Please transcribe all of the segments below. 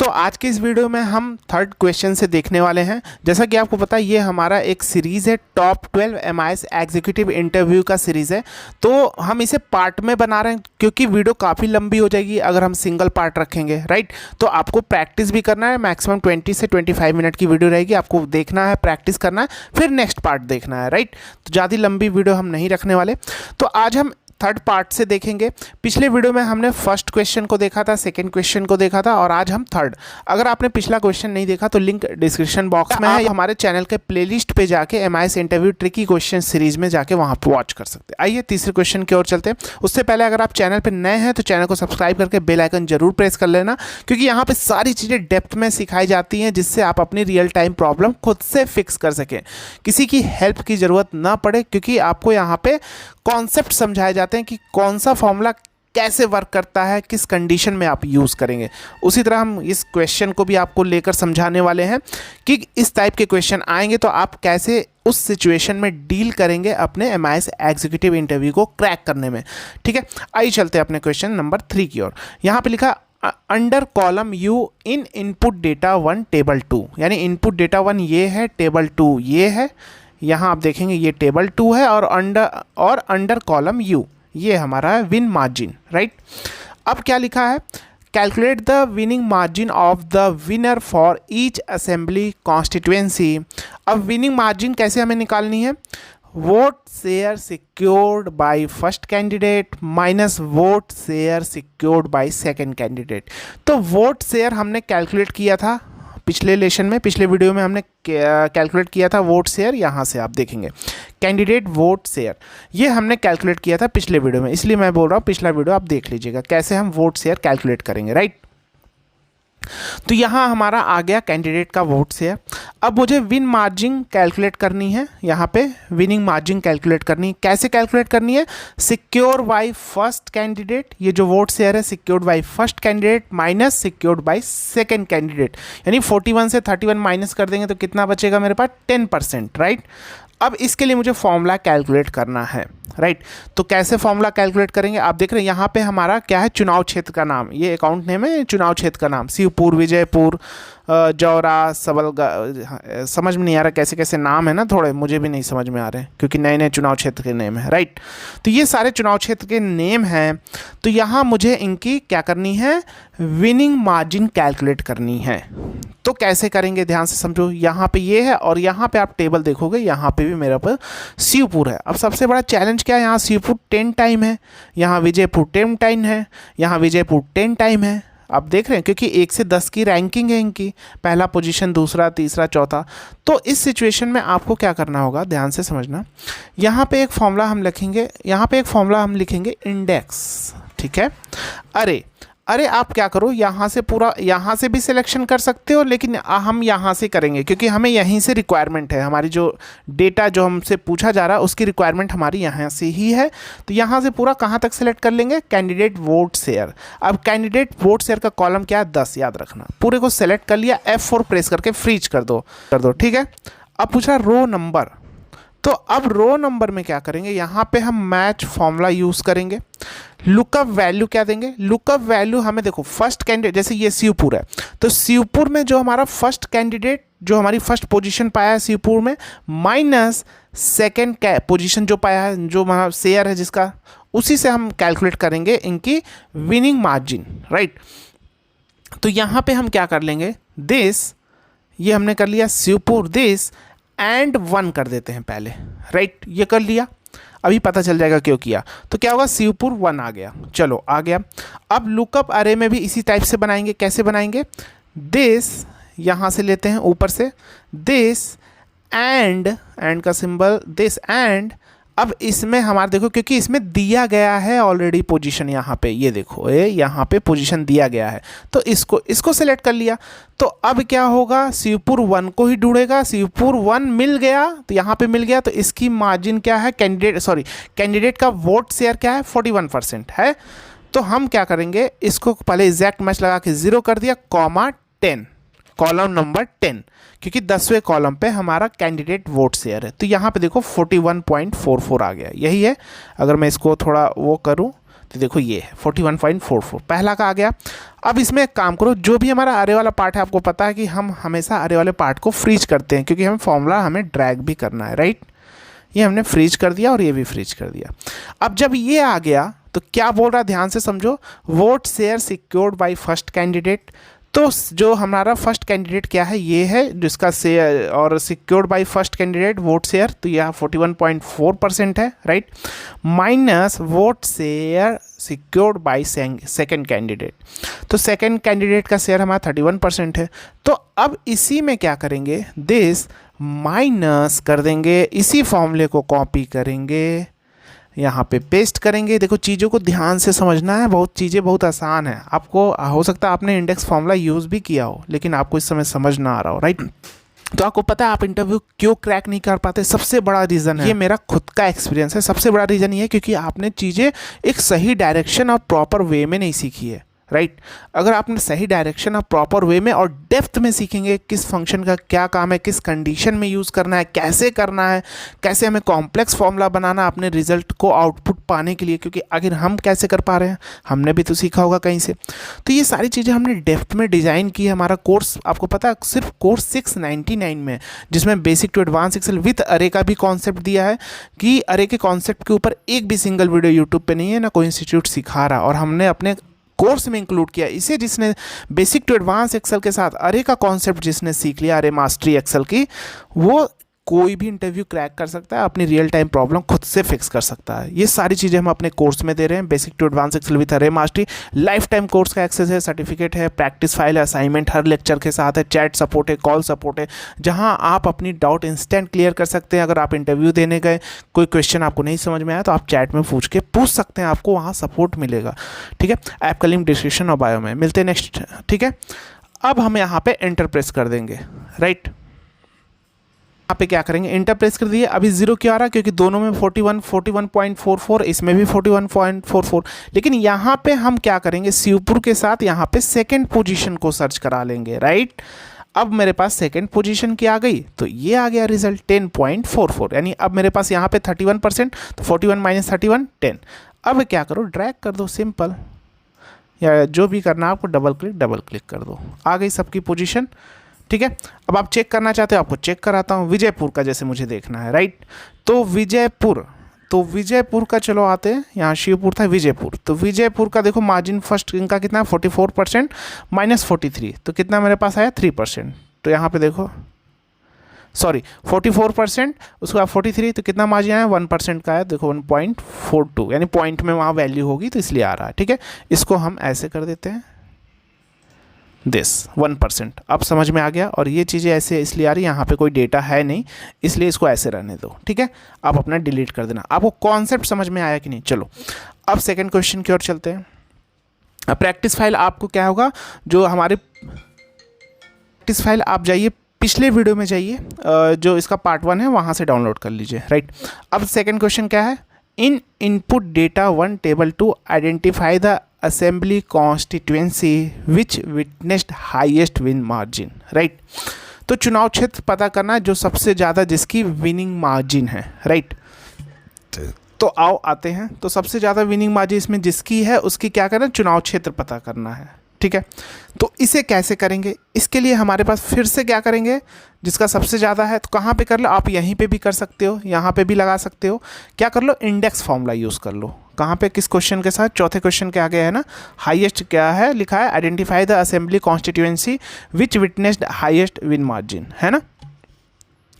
दोस्तों आज के इस वीडियो में हम थर्ड क्वेश्चन से देखने वाले हैं। जैसा कि आपको पता है ये हमारा एक सीरीज़ है, टॉप 12 MIS एग्जीक्यूटिव इंटरव्यू का सीरीज़ है। तो हम इसे पार्ट में बना रहे हैं क्योंकि वीडियो काफ़ी लंबी हो जाएगी अगर हम सिंगल पार्ट रखेंगे, राइट। तो आपको प्रैक्टिस भी करना है, मैक्सिमम 20 से 25 मिनट की वीडियो रहेगी, आपको देखना है, प्रैक्टिस करना है, फिर नेक्स्ट पार्ट देखना है, राइट। तो ज़्यादा लंबी वीडियो हम नहीं रखने वाले। तो आज हम थर्ड पार्ट से देखेंगे। पिछले वीडियो में हमने फर्स्ट क्वेश्चन को देखा था, सेकंड क्वेश्चन को देखा था और आज हम थर्ड। अगर आपने पिछला क्वेश्चन नहीं देखा तो लिंक डिस्क्रिप्शन बॉक्स में है, हमारे चैनल के प्लेलिस्ट पे जाके MIS interview tricky question series में जाके वहां पर वॉच कर सकते हैं। आइए तीसरे क्वेश्चन की ओर चलते हैं। उससे पहले अगर आप चैनल पर नए हैं तो चैनल को सब्सक्राइब करके बेल आइकन जरूर प्रेस कर लेना, क्योंकि यहाँ पे सारी चीज़ें डेप्थ में सिखाई जाती हैं जिससे आप अपनी रियल टाइम प्रॉब्लम खुद से फिक्स कर सकें, किसी की हेल्प की ज़रूरत ना पड़े, क्योंकि आपको यहाँ पे कॉन्सेप्ट समझाए जाते हैं कि कौन सा फॉर्मूला कैसे वर्क करता है, किस कंडीशन में आप यूज़ करेंगे। उसी तरह हम इस क्वेश्चन को भी आपको लेकर समझाने वाले हैं कि इस टाइप के क्वेश्चन आएंगे तो आप कैसे उस सिचुएशन में डील करेंगे अपने MIS एग्जीक्यूटिव इंटरव्यू को क्रैक करने में। ठीक है, आइए चलते हैं अपने क्वेश्चन नंबर 3 की ओर। यहाँ पे लिखा under column you in input data 1 table 2, यानी इनपुट डेटा 1 ये है, टेबल 2 ये है। यहाँ आप देखेंगे ये टेबल 2 है और अंडर कॉलम यू ये हमारा है विन मार्जिन, राइट। अब क्या लिखा है, calculate the winning margin of the winner for each assembly constituency. अब विनिंग मार्जिन कैसे हमें निकालनी है, vote share secured by first candidate minus vote share secured by second candidate. तो वोट शेयर हमने कैलकुलेट किया था पिछले लेशन में, पिछले वीडियो में हमने कैलकुलेट किया था वोट शेयर। यहाँ से आप देखेंगे कैंडिडेट वोट शेयर ये हमने कैलकुलेट किया था पिछले वीडियो में, इसलिए मैं बोल रहा हूँ पिछला वीडियो आप देख लीजिएगा कैसे हम वोट शेयर कैलकुलेट करेंगे, राइट। तो यहाँ हमारा आ गया कैंडिडेट का वोट शेयर। अब मुझे विन मार्जिन कैलकुलेट करनी है, यहाँ पे विनिंग मार्जिन कैलकुलेट करनी है। कैसे कैलकुलेट करनी है, सिक्योर बाय फर्स्ट कैंडिडेट, ये जो वोट शेयर है secured by first candidate minus secured by second candidate, यानी 41 से 31 माइनस कर देंगे तो कितना बचेगा मेरे पास 10%, राइट। अब इसके लिए मुझे फॉर्मूला कैलकुलेट करना है, राइट। तो कैसे फॉर्मूला कैलकुलेट करेंगे, आप देख रहे हैं यहाँ पे हमारा क्या है, चुनाव क्षेत्र का नाम, ये अकाउंट नेम है, चुनाव क्षेत्र का नाम शिवपुर, विजयपुर, जौरा, सबल, समझ में नहीं आ रहा कैसे कैसे नाम है ना, थोड़े मुझे भी नहीं समझ में आ रहे हैं क्योंकि नए नए चुनाव क्षेत्र के नेम है, राइट। तो ये सारे चुनाव क्षेत्र के नेम हैं। तो यहाँ मुझे इनकी क्या करनी है, विनिंग मार्जिन कैलकुलेट करनी है। तो कैसे करेंगे ध्यान से समझो, यहाँ पे ये है और यहाँ पे आप टेबल देखोगे, यहाँ पे भी मेरे पर शिवपुर है। अब सबसे बड़ा चैलेंज क्या है, यहाँ शिवपुर 10 टाइम है, यहाँ विजयपुर 10 टाइम है, यहाँ विजयपुर 10 टाइम है। आप देख रहे हैं क्योंकि 1 से 10 की रैंकिंग है इनकी, पहला पोजीशन, दूसरा, तीसरा, चौथा। तो इस सिचुएशन में आपको क्या करना होगा, ध्यान से समझना। यहाँ पे एक फॉर्मूला हम लिखेंगे, यहाँ पे एक फॉर्मूला हम लिखेंगे इंडेक्स, ठीक है। अरे आप क्या करो, यहाँ से पूरा, यहाँ से भी सिलेक्शन कर सकते हो, लेकिन हम यहाँ से करेंगे क्योंकि हमें यहीं से रिक्वायरमेंट है, हमारी जो डेटा जो हमसे पूछा जा रहा है उसकी रिक्वायरमेंट हमारी यहाँ से ही है। तो यहाँ से पूरा कहाँ तक सिलेक्ट कर लेंगे, कैंडिडेट वोट शेयर। अब कैंडिडेट वोट शेयर का कॉलम क्या है, 10, याद रखना। पूरे को सेलेक्ट कर लिया, F4 प्रेस करके फ्रीज कर दो, ठीक है। अब पूछ रहा रो नंबर, तो अब रो नंबर में क्या करेंगे, यहाँ पे हम मैच फॉर्मूला यूज़ करेंगे। लुकअप वैल्यू क्या देंगे, लुकअप वैल्यू हमें देखो फर्स्ट कैंडिडेट, जैसे ये शिवपुर है तो शिवपुर में जो हमारा फर्स्ट कैंडिडेट जो हमारी फर्स्ट पोजीशन पाया है शिवपुर में, माइनस सेकेंड पोजीशन जो पाया है, जो हमारा शेयर है जिसका, उसी से हम कैलकुलेट करेंगे इनकी विनिंग मार्जिन, राइट। तो यहाँ पे हम क्या कर लेंगे, दिस, ये हमने कर लिया शिवपुर, दिस एंड 1 कर देते हैं पहले, राइट। ये कर लिया, अभी पता चल जाएगा क्यों किया। तो क्या होगा, शिवपुर 1 आ गया, चलो आ गया। अब लुकअप अरे में भी इसी टाइप से बनाएंगे, कैसे बनाएंगे, दिस यहाँ से लेते हैं ऊपर से, दिस एंड का सिंबल, दिस एंड। अब इसमें हमारा देखो क्योंकि इसमें दिया गया है ऑलरेडी पोजीशन, यहाँ पे ये देखो, यहाँ पे पोजीशन दिया गया है तो इसको सेलेक्ट कर लिया। तो अब क्या होगा, शिवपुर 1 को ही ढूंढेगा, शिवपुर 1 मिल गया तो यहाँ पे मिल गया, तो इसकी मार्जिन क्या है, कैंडिडेट का वोट शेयर क्या है, 41% है। तो हम क्या करेंगे, इसको पहले एग्जैक्ट मैच लगा के 0 कर दिया, कॉमा 10, कॉलम नंबर 10, क्योंकि 10वें कॉलम पे हमारा कैंडिडेट वोट शेयर है। तो यहाँ पे देखो 41.44 आ गया, यही है। अगर मैं इसको थोड़ा वो करूँ तो देखो ये है 41.44, पहला का आ गया। अब इसमें एक काम करो, जो भी हमारा अरे वाला पार्ट है, आपको पता है कि हम हमेशा अरे वाले पार्ट को फ्रीज करते हैं क्योंकि हमें ड्रैग भी करना है, राइट। ये हमने फ्रीज कर दिया और ये भी फ्रीज कर दिया। अब जब ये आ गया तो क्या बोल रहा है, ध्यान से समझो, vote share secured by first candidate. तो जो हमारा फर्स्ट कैंडिडेट क्या है, ये है जिसका शेयर और secured by first candidate vote share, तो यह 41.4% है, right, minus vote share secured by second candidate. तो सेकंड कैंडिडेट का शेयर हमारा 31% है। तो अब इसी में क्या करेंगे, दिस माइनस कर देंगे, इसी फॉर्मूले को कॉपी करेंगे, यहाँ पे पेस्ट करेंगे। देखो चीज़ों को ध्यान से समझना है, बहुत चीज़ें बहुत आसान है। आपको हो सकता है आपने इंडेक्स फॉर्मूला यूज़ भी किया हो लेकिन आपको इस समय समझ ना आ रहा हो, राइट। तो आपको पता है आप इंटरव्यू क्यों क्रैक नहीं कर पाते, सबसे बड़ा रीज़न है, ये मेरा खुद का एक्सपीरियंस है, सबसे बड़ा रीज़न ये है क्योंकि आपने चीज़ें एक सही डायरेक्शन और प्रॉपर वे में नहीं सीखी है, राइट। अगर आपने सही डायरेक्शन और प्रॉपर वे में और डेप्थ में सीखेंगे किस फंक्शन का क्या काम है, किस कंडीशन में यूज़ करना है, कैसे करना है, कैसे हमें कॉम्प्लेक्स फॉर्मूला बनाना अपने रिजल्ट को आउटपुट पाने के लिए, क्योंकि आखिर हम कैसे कर पा रहे हैं, हमने भी तो सीखा होगा कहीं से। तो ये सारी चीज़ें हमने डेप्थ में डिज़ाइन की है। हमारा कोर्स आपको पता है सिर्फ कोर्स 699 में, जिसमें basic to advance Excel with अरे का भी कॉन्सेप्ट दिया है कि अरे के कॉन्सेप्ट के ऊपर एक भी सिंगल वीडियो यूट्यूब पे नहीं है, ना कोई इंस्टीट्यूट सिखा रहा, और हमने अपने कोर्स में इंक्लूड किया इसे। जिसने बेसिक टू एडवांस एक्सेल के साथ अरे का कॉन्सेप्ट जिसने सीख लिया, अरे मास्टरी एक्सेल की, वो कोई भी इंटरव्यू क्रैक कर सकता है, अपनी रियल टाइम प्रॉब्लम खुद से फिक्स कर सकता है। ये सारी चीज़ें हम अपने कोर्स में दे रहे हैं, basic to advance Excel with अरे मास्टरी। लाइफ टाइम कोर्स का एक्सेस है, सर्टिफिकेट है, प्रैक्टिस फाइल है, असाइनमेंट हर लेक्चर के साथ है, चैट सपोर्ट है, कॉल सपोर्ट है, जहां आप अपनी डाउट इंस्टेंट क्लियर कर सकते हैं। अगर आप इंटरव्यू देने गए, कोई क्वेश्चन आपको नहीं समझ में आया तो आप चैट में पूछ सकते हैं, आपको वहाँ सपोर्ट मिलेगा, ठीक है। ऐप का लिंक डिस्क्रिप्शन और बायो में। मिलते हैं नेक्स्ट, ठीक है। अब हम यहाँ पे एंटर प्रेस कर देंगे, राइट। यहाँ पे क्या करेंगे, एंटर प्रेस कर दिए। अभी जीरो क्यों आ रहा है, क्योंकि दोनों में 41.44, इसमें भी 41.44, लेकिन यहाँ पे हम क्या करेंगे, शिवपुर के साथ यहाँ पे सेकंड पोजीशन को सर्च करा लेंगे, राइट। अब मेरे पास सेकंड पोजीशन की आ गई, तो ये आ गया रिजल्ट 10.44, यानी अब मेरे पास यहाँ पे 31%, तो 41 माइनस 31 10। अब क्या करो, ड्रैग कर दो, सिंपल, या जो भी करना है आपको डबल क्लिक कर दो, आ गई सबकी पोजीशन, ठीक है। अब आप चेक करना चाहते हो, आपको चेक कराता हूँ। विजयपुर का जैसे मुझे देखना है, राइट। तो विजयपुर का चलो आते हैं, यहाँ शिवपुर था, विजयपुर। तो विजयपुर का देखो मार्जिन फर्स्ट इनका कितना, 44% माइनस 43, तो कितना मेरे पास आया 3%। तो यहाँ पे देखो, सॉरी 44%, उसके बाद 43, तो कितना मार्जिन आया 1% का है, देखो 1.42, यानी पॉइंट में वहाँ वैल्यू होगी तो इसलिए आ रहा है, ठीक है। इसको हम ऐसे कर देते हैं, दिस 1%। अब समझ में आ गया, और ये चीज़ें ऐसे इसलिए आ रही है, यहाँ पे कोई डेटा है नहीं, इसलिए इसको ऐसे रहने दो, ठीक है। आप अपना डिलीट कर देना। आपको कॉन्सेप्ट समझ में आया कि नहीं। चलो अब सेकंड क्वेश्चन की ओर चलते हैं। अब प्रैक्टिस फाइल आपको क्या होगा, जो हमारे प्रैक्टिस फाइल आप जाइए पिछले वीडियो में जाइए, जो इसका पार्ट 1 है वहाँ से डाउनलोड कर लीजिए, राइट। अब सेकेंड क्वेश्चन क्या है, in input data 1 table to identify the assembly constituency which witnessed highest win margin, right. तो चुनाव क्षेत्र पता करना जो सबसे ज़्यादा जिसकी विनिंग मार्जिन है, राइट। तो आओ आते हैं, तो सबसे ज़्यादा विनिंग मार्जिन इसमें जिसकी है उसकी क्या करना है, चुनाव क्षेत्र पता करना है, ठीक है। तो इसे कैसे करेंगे, इसके लिए हमारे पास फिर से क्या करेंगे, जिसका सबसे ज़्यादा है तो कहाँ पे कर लो, आप यहीं पे भी कर सकते हो, यहाँ पे भी लगा सकते हो। क्या कर लो, इंडेक्स फॉर्मूला यूज़ कर लो। कहाँ पे, किस क्वेश्चन के साथ, चौथे क्वेश्चन के आगे है ना, हाईएस्ट क्या है लिखा है, identify the assembly constituency which witnessed highest win margin, है ना।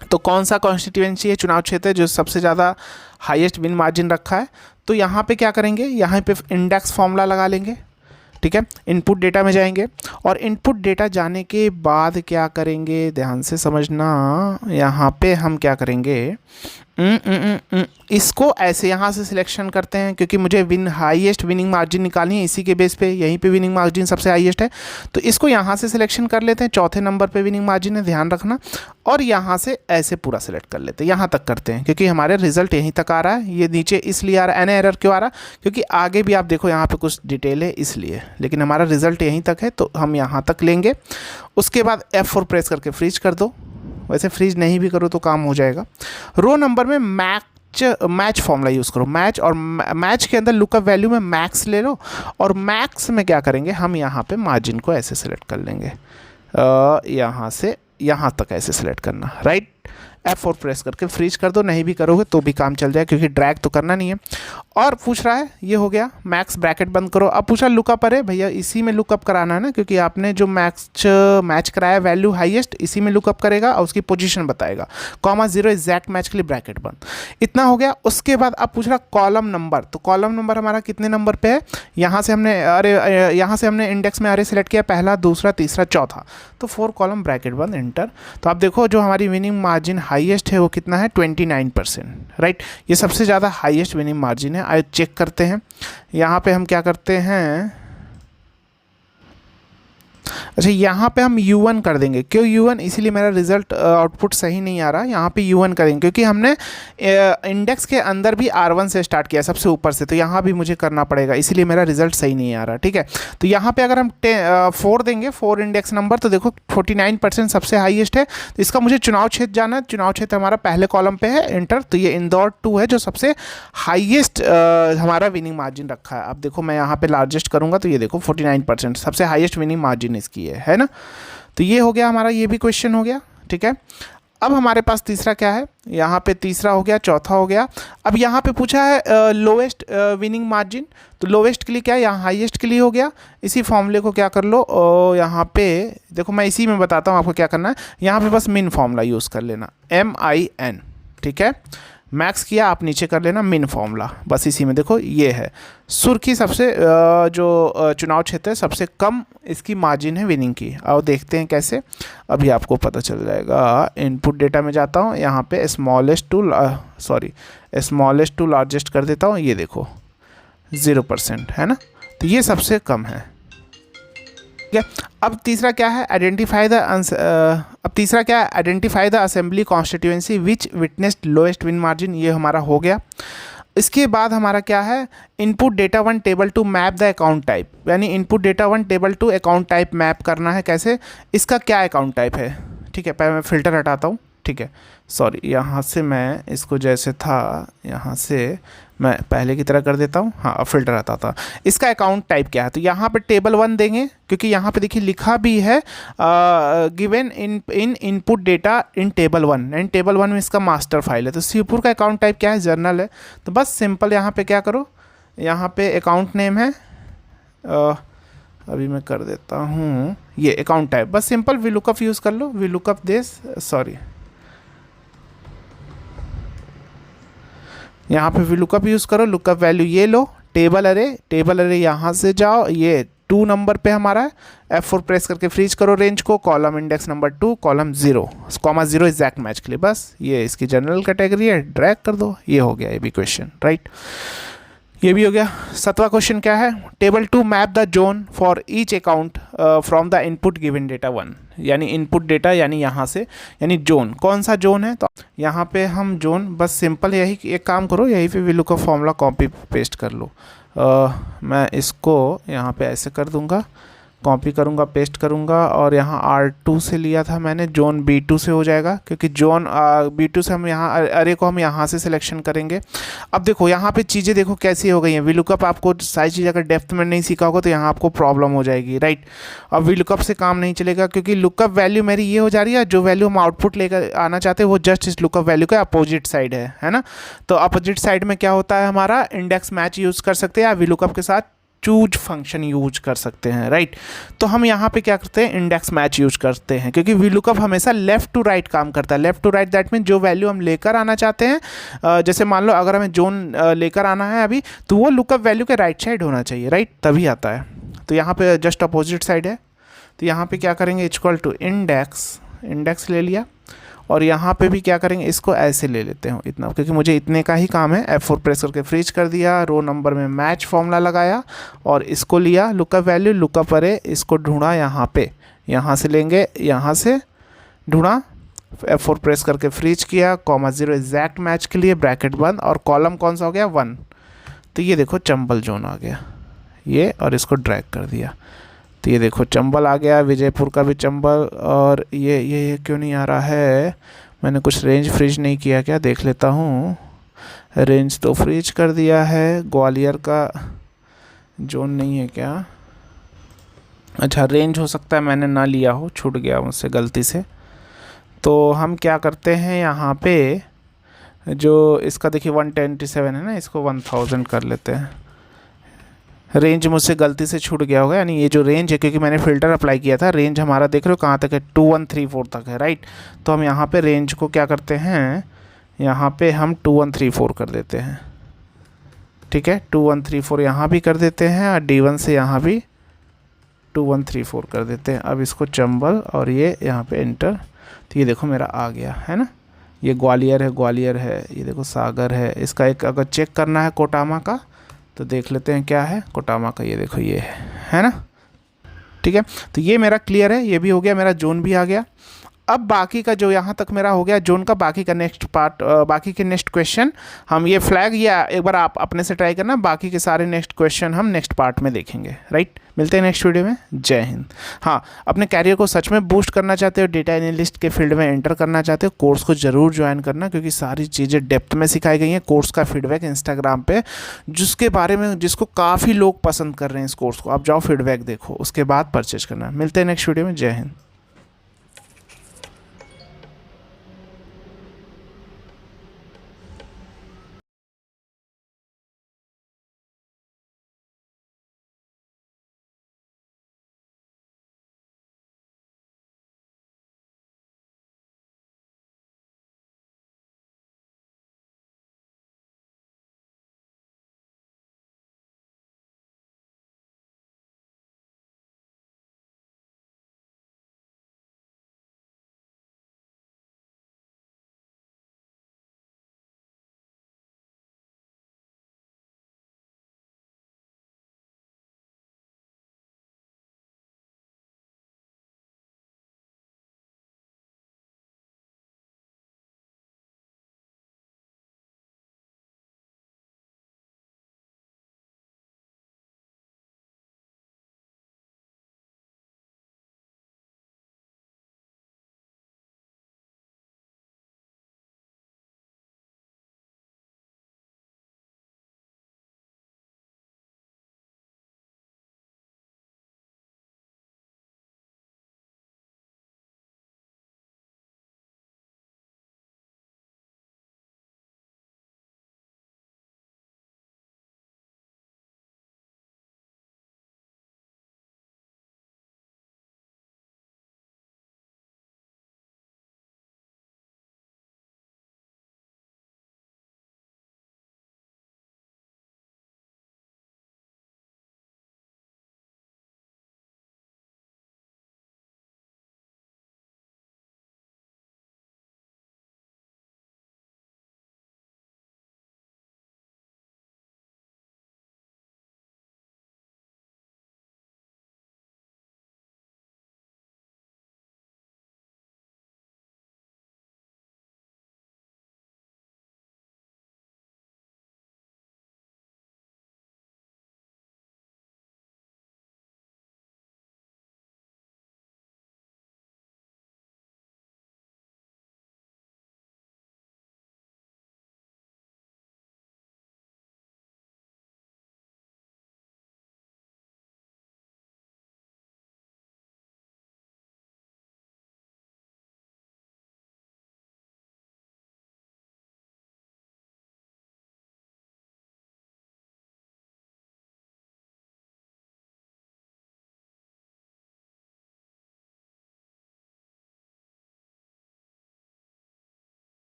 तो कौन सा कॉन्स्टिट्यूएंसी है, चुनाव क्षेत्र है जो सबसे ज़्यादा हाईएस्ट विन मार्जिन रखा है। तो यहाँ पे क्या करेंगे, यहाँ पे इंडेक्स फॉर्मूला लगा लेंगे, ठीक है। इनपुट डेटा में जाएंगे, और इनपुट डेटा जाने के बाद क्या करेंगे, ध्यान से समझना, यहाँ पे हम क्या करेंगे, इसको ऐसे यहाँ से सिलेक्शन करते हैं, क्योंकि मुझे हाईएस्ट विनिंग मार्जिन निकालनी है, इसी के बेस पे, यहीं पे विनिंग मार्जिन सबसे हाईएस्ट है, तो इसको यहाँ से सिलेक्शन कर लेते हैं, चौथे नंबर पे विनिंग मार्जिन है, ध्यान रखना। और यहाँ से ऐसे पूरा सिलेक्ट कर लेते हैं, यहाँ तक करते हैं, क्योंकि हमारे रिजल्ट यहीं तक आ रहा है। ये नीचे इसलिए आ रहा है, एरर क्यों आ रहा है, क्योंकि आगे भी आप देखो यहाँ पे कुछ डिटेल है इसलिए, लेकिन हमारा रिजल्ट यहीं तक है तो हम यहाँ तक लेंगे। उसके बाद F4 प्रेस करके फ्रीज कर दो, वैसे फ्रीज नहीं भी करो तो काम हो जाएगा। रो नंबर में मैक मैच फॉर्मूला यूज़ करो, मैच, और मैच के अंदर लुकअप वैल्यू में मैक्स ले लो, और मैक्स में क्या करेंगे हम यहाँ पे मार्जिन को ऐसे सेलेक्ट कर लेंगे, यहाँ से यहाँ तक ऐसे सेलेक्ट करना, राइट। F4 प्रेस करके फ्रीज कर दो, नहीं भी करोगे तो भी काम चल जाए क्योंकि ड्रैग तो करना नहीं है। और पूछ रहा है, ये हो गया मैक्स, ब्रैकेट बंद करो। अब पूछा लुकअप, अरे भैया इसी में लुकअप कराना है ना, क्योंकि आपने जो मैच कराया वैल्यू हाईएस्ट इसी में लुकअप करेगा और उसकी पोजीशन बताएगा, कॉमा 0 एग्जैक्ट मैच के लिए ब्रैकेट बंद। इतना हो गया। उसके बाद अब पूछ रहा कॉलम नंबर, तो कॉलम नंबर हमारा कितने नंबर पे है, यहाँ से हमने इंडेक्स में अरे सेलेक्ट किया, पहला, दूसरा, तीसरा, चौथा, तो 4 कॉलम ब्रैकेट बंद, एंटर। तो आप देखो जो हमारी विनिंग मार्जिन हाईएस्ट है वो कितना है, 29%, राइट। ये सबसे ज़्यादा हाईएस्ट विनिंग मार्जिन है। आइए चेक करते हैं, यहाँ पे हम क्या करते हैं, अच्छा यहाँ पे हम U1 कर देंगे। क्यों U1? इसीलिए मेरा रिजल्ट आउटपुट सही नहीं आ रहा। यहाँ पे U1 करेंगे क्योंकि हमने इंडेक्स के अंदर भी R1 से स्टार्ट किया, सबसे ऊपर से, तो यहाँ भी मुझे करना पड़ेगा, इसीलिए मेरा रिजल्ट सही नहीं आ रहा, ठीक है। तो यहाँ पे अगर हम 4 देंगे, 4 इंडेक्स नंबर, तो देखो 49% सबसे हाईएस्ट है। तो इसका मुझे चुनाव क्षेत्र जाना है, चुनाव क्षेत्र हमारा पहले कॉलम पे है, एंटर। तो ये इंदौर 2 है जो सबसे हाईएस्ट हमारा विनिंग मार्जिन रखा है। अब देखो मैं यहाँ पे लार्जेस्ट करूँगा तो ये देखो 49% सबसे हाईएस्ट विनिंग मार्जिन इसकी है ना। तो ये हो गया हमारा, ये भी क्वेश्चन हो गया, ठीक है। अब हमारे पास तीसरा क्या है, यहाँ पे तीसरा हो गया, चौथा हो गया। अब यहाँ पे पूछा है लोएस्ट विनिंग मार्जिन, तो लोएस्ट के लिए क्या है, यहाँ हाईएस्ट के लिए हो गया। इसी फॉर्मूले को क्या कर लो, यहाँ पे देखो मैं इसी में बताता हूँ आपको क्या करना है। यहाँ पे बस मिन फॉर्मूला यूज़ कर लेना, MIN, ठीक है। मैक्स किया, आप नीचे कर लेना मिन फॉर्मूला, बस इसी में देखो ये है। सुर्खी सबसे जो चुनाव क्षेत्र है सबसे कम इसकी मार्जिन है विनिंग की। और देखते हैं कैसे, अभी आपको पता चल जाएगा। इनपुट डेटा में जाता हूँ, यहाँ पे स्मॉलेस्ट टू लार्जेस्ट कर देता हूँ, ये देखो 0% है ना, तो ये सबसे कम है, ठीक है। अब तीसरा क्या है, identify the assembly constituency which witnessed lowest win margin, ये हमारा हो गया। इसके बाद हमारा क्या है, input data 1 table to map the account type, यानी input data 1 table to account type map करना है। कैसे, इसका क्या अकाउंट टाइप है, ठीक है। पहले मैं फ़िल्टर हटाता हूँ, ठीक है, सॉरी, यहाँ से मैं इसको जैसे था यहाँ से मैं पहले की तरह कर देता हूँ, हाँ अब फिल्टर आता था। इसका अकाउंट टाइप क्या है, तो यहाँ पे टेबल 1 देंगे, क्योंकि यहाँ पे देखिए लिखा भी है given in input data in table 1, and table 1 में इसका मास्टर फाइल है। तो शिवपुर का अकाउंट टाइप क्या है, जर्नल है। तो बस सिंपल यहाँ पे क्या करो, यहाँ पे अकाउंट नेम है, अभी मैं कर देता हूँ ये अकाउंट टाइप, बस सिंपल VLOOKUP यूज़ कर लो, VLOOKUP दिस, सॉरी, यहाँ पे VLOOKUP यूज़ करो, लुकअप वैल्यू ये लो, टेबल अरे यहाँ से जाओ, ये 2 नंबर पे हमारा है, F4 प्रेस करके फ्रीज करो रेंज को, column index number 2, column 0, comma 0 exact match के लिए, बस ये इसकी जनरल कैटेगरी है, ड्रैग कर दो, ये हो गया ये भी क्वेश्चन, राइट। ये भी हो गया। 7वां क्वेश्चन क्या है, table to map the zone for each account from the input given data 1, यानी इनपुट डेटा यानी यहाँ से, यानी जोन, कौन सा जोन है, तो यहाँ पे हम जोन, बस सिंपल यही एक काम करो, यही पे VLOOKUP फॉर्मूला कॉपी पेस्ट कर लो। मैं इसको यहाँ पे ऐसे कर दूँगा, कॉपी करूँगा, पेस्ट करूँगा, और यहाँ R2 से लिया था मैंने, जोन B2 से हो जाएगा, क्योंकि जोन B2 से हम यहाँ अरे को हम यहाँ से सिलेक्शन करेंगे। अब देखो यहाँ पे चीज़ें देखो कैसी हो गई हैं। VLOOKUP आपको सारी चीज़ अगर डेप्थ में नहीं सीखा होगा तो यहाँ आपको प्रॉब्लम हो जाएगी, राइट। अब VLOOKUP से काम नहीं चलेगा, क्योंकि लुकअप वैल्यू मेरी ये हो जा रही है, जो वैल्यू हम आउटपुट लेकर आना चाहते हैं वो जस्ट इस लुकअप वैल्यू का अपोजिट साइड है ना। तो अपोजिट साइड में क्या होता है, हमारा इंडेक्स मैच यूज़ कर सकते हैं या VLOOKUP के साथ चूज फंक्शन यूज कर सकते हैं, राइट। तो हम यहाँ पे क्या करते हैं, इंडेक्स मैच यूज करते हैं, क्योंकि VLOOKUP हमेशा लेफ्ट टू राइट काम करता है। Left to right that mean जो वैल्यू हम लेकर आना चाहते हैं, जैसे मान लो अगर हमें जोन लेकर आना है अभी, तो वो लुकअप वैल्यू के राइट साइड होना चाहिए, राइट, तभी आता है। तो यहाँ पे जस्ट अपोजिट साइड है, तो यहाँ पे क्या करेंगे, इक्वल टू इंडेक्स ले लिया, और यहाँ पे भी क्या करेंगे, इसको ऐसे ले लेते हैं इतना, क्योंकि मुझे इतने का ही काम है। F4 प्रेस करके फ्रीज कर दिया, रो नंबर में मैच फॉर्मूला लगाया, और इसको लिया लुकअप वैल्यू, लुकअप अरे, इसको ढूंढा यहाँ पे, यहाँ से लेंगे, यहाँ से ढूंढा, F4 प्रेस करके फ्रीज किया, कॉमा 0 एग्जैक्ट मैच के लिए ब्रैकेट बंद, और कॉलम कौन सा हो गया, 1। तो ये देखो चंबल जोन आ गया ये, और इसको ड्रैग कर दिया, तो ये देखो चंबल आ गया, विजयपुर का भी चंबल। और ये क्यों नहीं आ रहा है, मैंने कुछ रेंज फ्रीज नहीं किया क्या, देख लेता हूँ। रेंज तो फ्रीज कर दिया है। ग्वालियर का जोन नहीं है क्या? अच्छा, रेंज हो सकता है मैंने ना लिया हो, छूट गया मुझसे गलती से। तो हम क्या करते हैं यहाँ पे, जो इसका देखिए 127 है ना, इसको 1000 कर लेते हैं। रेंज मुझसे गलती से छूट गया होगा, यानी ये जो रेंज है, क्योंकि मैंने फ़िल्टर अप्लाई किया था, रेंज हमारा देख रहे हो कहाँ तक है, 2134 तक है, राइट। तो हम यहाँ पे रेंज को क्या करते हैं, यहाँ पे हम 2134 कर देते हैं, ठीक है। 2134 यहाँ भी कर देते हैं, और D1 से यहाँ भी 2134 कर देते हैं। अब इसको चंबल और ये यहाँ पे एंटर, तो ये देखो मेरा आ गया है ना। ये ग्वालियर है, ग्वालियर है, ये देखो सागर है। इसका एक अगर चेक करना है कोटामा का, तो देख लेते हैं क्या है कोटामा का, ये देखो ये है ना, ठीक है। तो ये मेरा क्लियर है, ये भी हो गया, मेरा जोन भी आ गया। अब बाकी का जो यहाँ तक मेरा हो गया जोन का, बाकी का नेक्स्ट पार्ट, बाकी के नेक्स्ट क्वेश्चन हम ये फ्लैग या एक बार आप अपने से ट्राई करना, बाकी के सारे नेक्स्ट क्वेश्चन हम नेक्स्ट पार्ट में देखेंगे, राइट। मिलते हैं नेक्स्ट वीडियो में। जय हिंद। हाँ, अपने कैरियर को सच में बूस्ट करना चाहते हो, डेटा एनालिस्ट के फील्ड में एंटर करना चाहते हो, कोर्स को जरूर ज्वाइन करना, क्योंकि सारी चीज़ें डेप्थ में सिखाई गई हैं। कोर्स का फीडबैक इंस्टाग्राम पे जिसके बारे में, जिसको काफ़ी लोग पसंद कर रहे हैं इस कोर्स को, आप जाओ फीडबैक देखो, उसके बाद परचेज करना। मिलते हैं नेक्स्ट वीडियो में। जय हिंद।